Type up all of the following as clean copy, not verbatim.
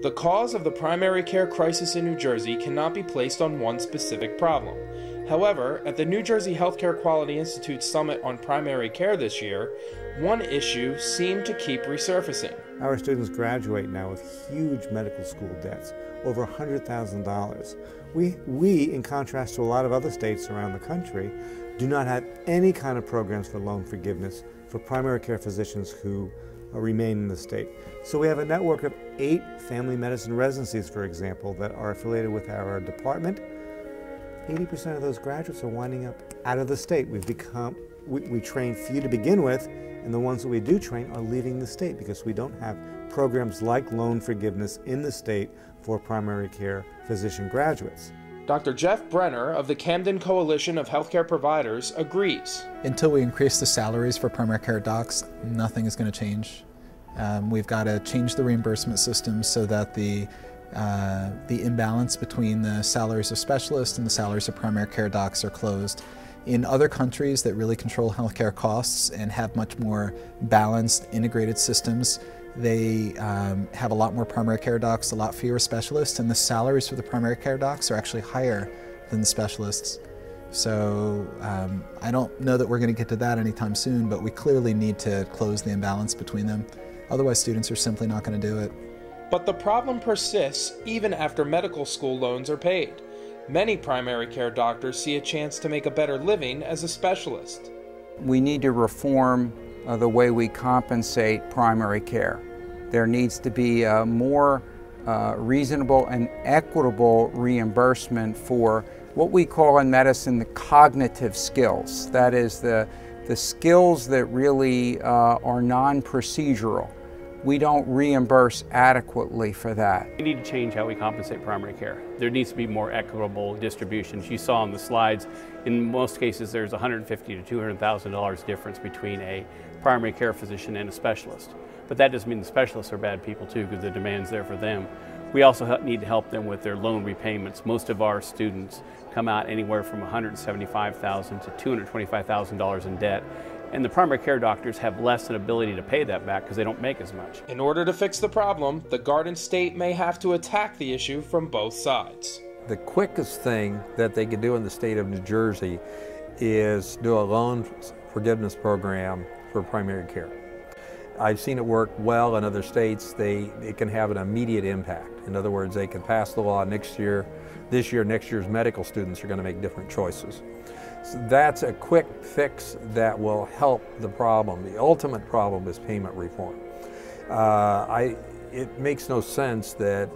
The cause of the primary care crisis in New Jersey cannot be placed on one specific problem. However, at the New Jersey Healthcare Quality Institute Summit on Primary Care this year, one issue seemed to keep resurfacing. Our students graduate now with huge medical school debts, over $100,000. We, in contrast to a lot of other states around the country, do not have any kind of programs for loan forgiveness for primary care physicians who remain in the state. So we have a network of 8 family medicine residencies, for example, that are affiliated with our department. 80% of those graduates are winding up out of the state. We train few to begin with, and the ones that we do train are leaving the state because we don't have programs like loan forgiveness in the state for primary care physician graduates. Dr. Jeff Brenner of the Camden Coalition of Healthcare Providers agrees. Until we increase the salaries for primary care docs, nothing is going to change. We've got to change the reimbursement system so that the imbalance between the salaries of specialists and the salaries of primary care docs are closed. In other countries that really control healthcare costs and have much more balanced, integrated systems, they have a lot more primary care docs, a lot fewer specialists, and the salaries for the primary care docs are actually higher than the specialists. So I don't know that we're going to get to that anytime soon, but we clearly need to close the imbalance between them. Otherwise, students are simply not going to do it. But the problem persists even after medical school loans are paid. Many primary care doctors see a chance to make a better living as a specialist. We need to reform the way we compensate primary care. There needs to be a more reasonable and equitable reimbursement for what we call in medicine the cognitive skills. That is the skills that really are non-procedural. We don't reimburse adequately for that. We need to change how we compensate primary care. There needs to be more equitable distributions. You saw on the slides, in most cases there's $150,000 to $200,000 difference between a primary care physician and a specialist. But that doesn't mean the specialists are bad people too, because the demand's there for them. We also need to help them with their loan repayments. Most of our students come out anywhere from $175,000 to $225,000 in debt. And the primary care doctors have less than ability to pay that back because they don't make as much. In order to fix the problem, the Garden State may have to attack the issue from both sides. The quickest thing that they could do in the state of New Jersey is do a loan forgiveness program for primary care. I've seen it work well in other states. It can have an immediate impact. In other words, they can pass the law next year. This year, next year's medical students are going to make different choices. So that's a quick fix that will help the problem. The ultimate problem is payment reform. It makes no sense that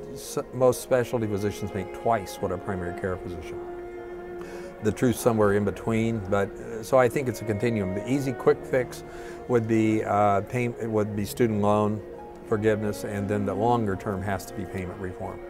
most specialty physicians make twice what a primary care physician. The truth's somewhere in between, so I think it's a continuum. The easy, quick fix would be student loan forgiveness, and then the longer term has to be payment reform.